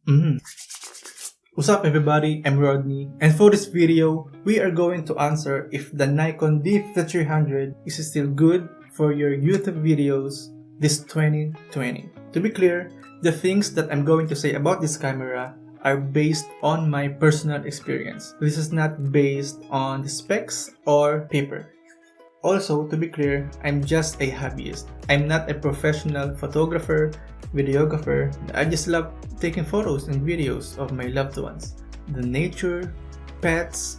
What's up everybody, I'm Rodney, and for this video, we are going to answer if the Nikon D5300 is still good for your YouTube videos this 2020. To be clear, the things that I'm going to say about this camera are based on my personal experience. This is not based on the specs or paper. Also, to be clear, I'm just a hobbyist. I'm not a professional photographer, videographer. I just love taking photos and videos of my loved ones, the nature, pets,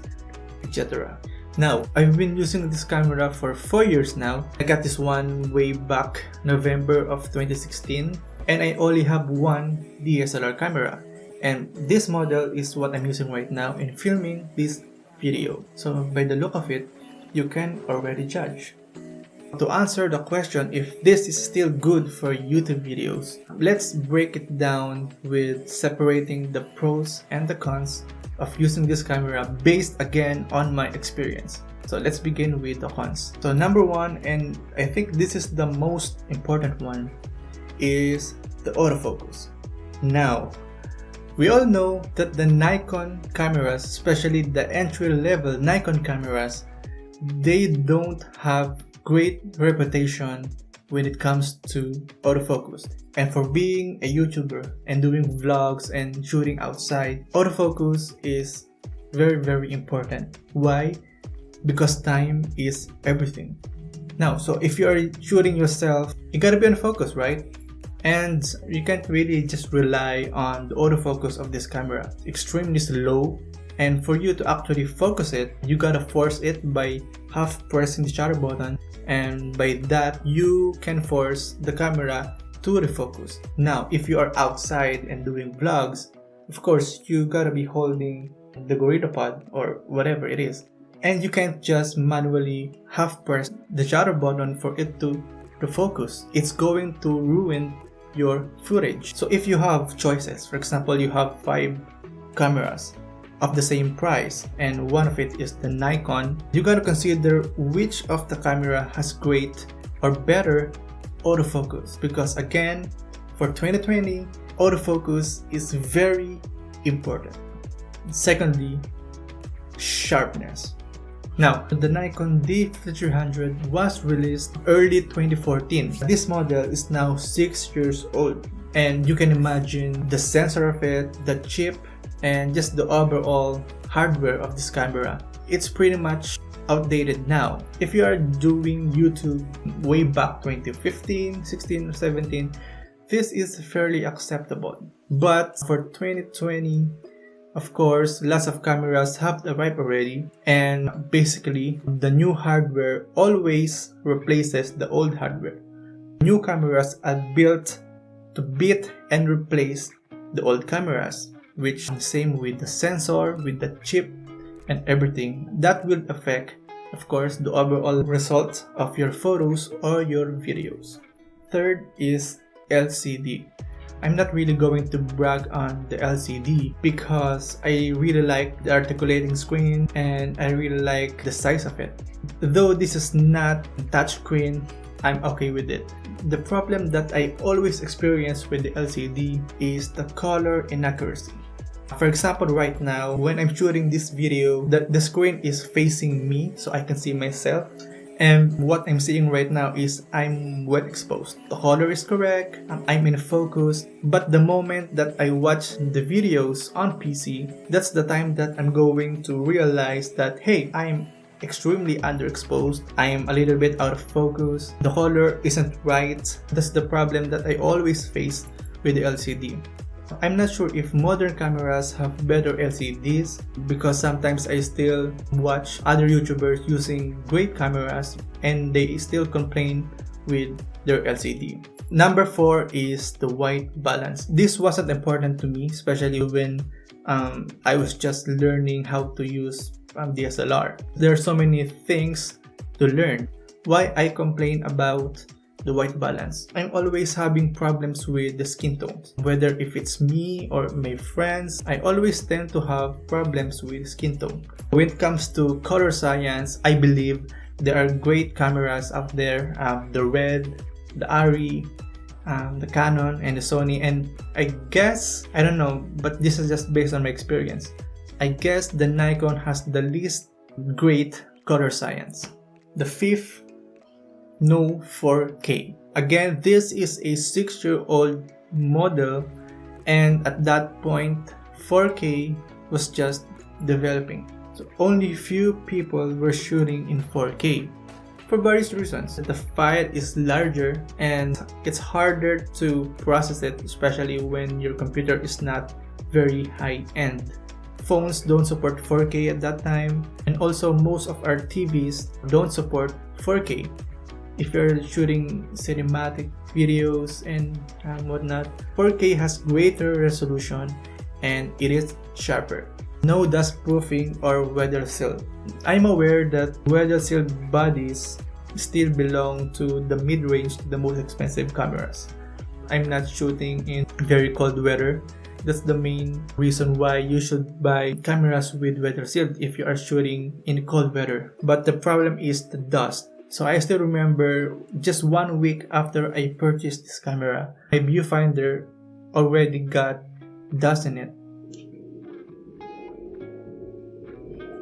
etc. Now, I've been using this camera for 4 years now. I got this one way back November of 2016, and I only have one DSLR camera. And this model is what I'm using right now in filming this video. So by the look of it, you can already judge. To answer the question if this is still good for YouTube videos, let's break it down with separating the pros and the cons of using this camera based again on my experience. So let's begin with the cons. So number one, and I think this is the most important one, is the autofocus. Now, we all know that the Nikon cameras, especially the entry-level Nikon cameras, they don't have great reputation when it comes to autofocus. And for being a YouTuber and doing vlogs and shooting outside, autofocus is very important. Why? Because time is everything. Now, so if you are shooting yourself, you gotta be on focus, right? And you can't really just rely on the autofocus of this camera. It's extremely slow. And for you to actually focus it, you gotta force it by half pressing the shutter button, and by that you can force the camera to refocus. Now, if you are outside and doing vlogs, of course you gotta be holding the gorilla pod or whatever it is, and you can't just manually half press the shutter button for it to focus. It's going to ruin your footage. So if you have choices, for example, you have 5 cameras of the same price and one of it is the Nikon, you gotta consider which of the camera has great or better autofocus, because again, for 2020, autofocus is very important. Secondly, sharpness. Now, the Nikon D5300 was released early 2014. This model is now 6 years old, and you can imagine the sensor of it, the chip, and just the overall hardware of this camera. It's pretty much outdated now. If you are doing YouTube way back 2015, 16 or 17, this is fairly acceptable. But for 2020, of course, lots of cameras have arrived already, and basically the new hardware always replaces the old hardware. New cameras are built to beat and replace the old cameras, which is the same with the sensor, with the chip and everything. That will affect, of course, the overall result of your photos or your videos. Third is LCD. I'm not really going to brag on the LCD because I really like the articulating screen and I really like the size of it. Though this is not a touchscreen, I'm okay with it. The problem that I always experience with the LCD is the color inaccuracy. For example, right now, when I'm shooting this video, the screen is facing me so I can see myself. And what I'm seeing right now is I'm well exposed. The color is correct, I'm in focus, but the moment that I watch the videos on PC, that's the time that I'm going to realize that, hey, I'm extremely underexposed, I'm a little bit out of focus, the color isn't right. That's the problem that I always face with the LCD. I'm not sure if modern cameras have better LCDs because sometimes I still watch other YouTubers using great cameras and they still complain with their LCD. Number 4 is the white balance. This wasn't important to me, especially when I was just learning how to use DSLR. There are so many things to learn. Why I complain about the white balance? I'm always having problems with the skin tones. Whether if it's me or my friends, I always tend to have problems with skin tone. When it comes to color science, I believe there are great cameras out there. The Red, the Ari, the Canon and the Sony, and I guess, I don't know, but this is just based on my experience, I guess the Nikon has the least great color science. The fifth, no 4K. Again, this is a 6-year-old model, and at that point 4K was just developing, so only few people were shooting in 4K for various reasons. The file is larger and it's harder to process it, especially when your computer is not very high-end. Phones don't support 4K at that time, and also most of our TVs don't support 4K. If you're shooting cinematic videos and whatnot, 4K has greater resolution and it is sharper. No dust proofing or weather seal. I'm aware that weather seal bodies still belong to the mid-range to the most expensive cameras. I'm not shooting in very cold weather. That's the main reason why you should buy cameras with weather seal if you are shooting in cold weather. But the problem is the dust. So I still remember just 1 week after I purchased this camera, my viewfinder already got dust in it.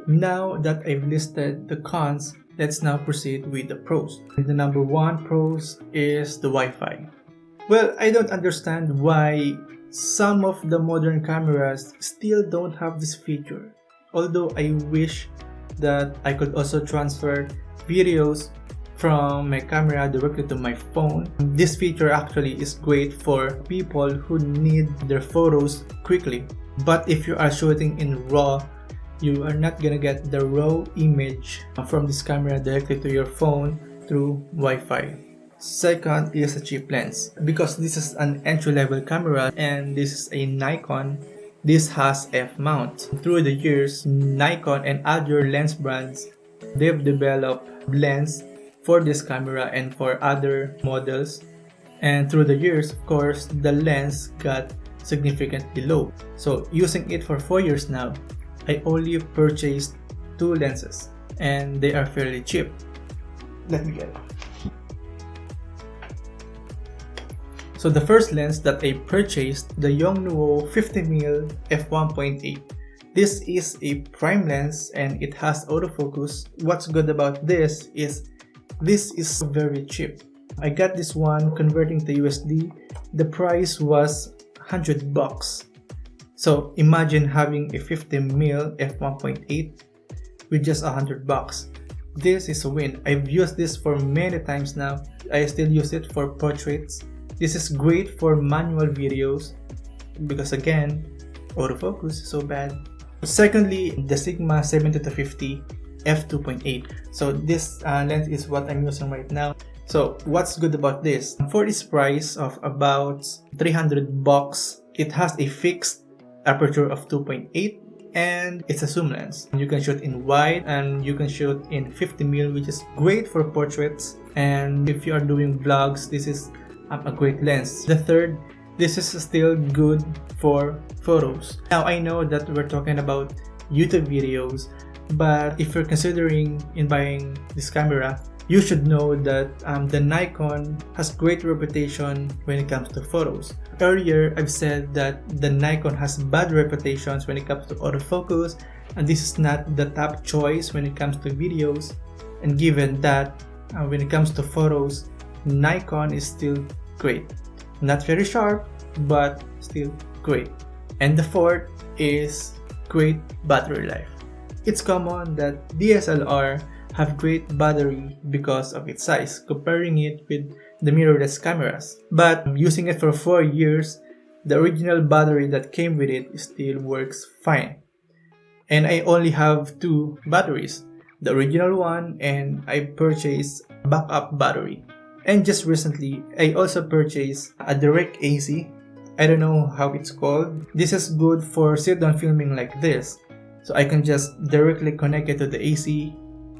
Now that I've listed the cons, let's now proceed with the pros. The number one pros is the Wi-Fi. Well, I don't understand why some of the modern cameras still don't have this feature. Although I wish that I could also transfer videos from my camera directly to my phone. This feature actually is great for people who need their photos quickly. But if you are shooting in RAW, you are not gonna get the raw image from this camera directly to your phone through Wi-Fi. Second is a cheap lens. Because this is an entry-level camera and this is a Nikon, this has f-mount. Through the years, Nikon and other lens brands, they've developed lens for this camera and for other models. And through the years, of course, the lens got significantly low. So using it for 4 years now, I only purchased 2 lenses and they are fairly cheap. Let me get it. So the first lens that I purchased, the Yongnuo 50mm f1.8. This is a prime lens and it has autofocus. What's good about this is very cheap. I got this one converting to USD. The price was $100. So imagine having a 50mm f1.8 with just $100. This is a win. I've used this for many times now. I still use it for portraits. This is great for manual videos because again, autofocus is so bad. Secondly, the Sigma 70-50 f2.8. So this lens is what I'm using right now. So what's good about this? For its price of about $300, it has a fixed aperture of 2.8 and it's a zoom lens. You can shoot in wide and you can shoot in 50mm, which is great for portraits, and if you are doing vlogs, this is a great lens. The third, this is still good for photos. Now I know that we're talking about YouTube videos, but if you're considering in buying this camera, you should know that the Nikon has great reputation when it comes to photos. Earlier, I've said that the Nikon has bad reputations when it comes to autofocus, and this is not the top choice when it comes to videos. And given that, when it comes to photos, Nikon is still great. Not very sharp, but still great. And the fourth is great battery life. It's common that DSLR have great battery because of its size, comparing it with the mirrorless cameras. But using it for 4 years, the original battery that came with it still works fine. And I only have 2 batteries, the original one, and I purchased a backup battery. And just recently, I also purchased a direct AC. I don't know how it's called. This is good for sit-down filming like this. So I can just directly connect it to the AC,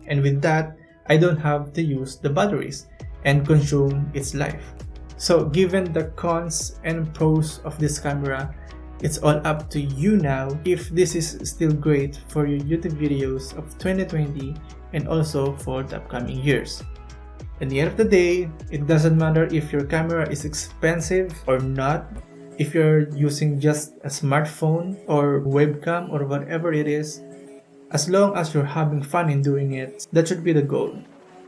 and with that, I don't have to use the batteries and consume its life. So given the cons and pros of this camera, it's all up to you now if this is still great for your YouTube videos of 2020 and also for the upcoming years. At the end of the day, it doesn't matter if your camera is expensive or not, if you're using just a smartphone or webcam or whatever it is, as long as you're having fun in doing it, that should be the goal.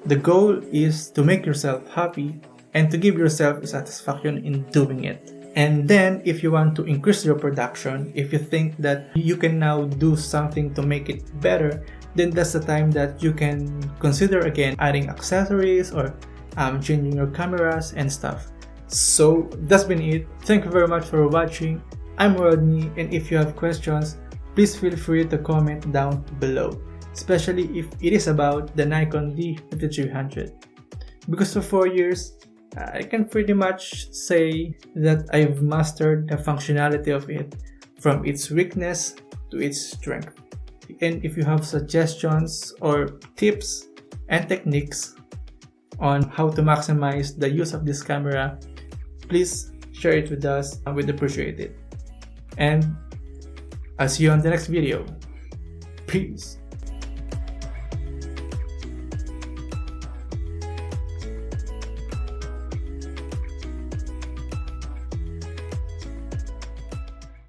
The goal is to make yourself happy and to give yourself satisfaction in doing it. And then if you want to increase your production, if you think that you can now do something to make it better, then that's the time that you can consider again adding accessories or changing your cameras and stuff. So that's been it. Thank you very much for watching. I'm Rodney, and if you have questions, please feel free to comment down below, especially if it is about the Nikon D5300. Because for 4 years, I can pretty much say that I've mastered the functionality of it, from its weakness to its strength. And if you have suggestions or tips and techniques on how to maximize the use of this camera, please share it with us. I would appreciate it. And I'll see you on the next video. Peace.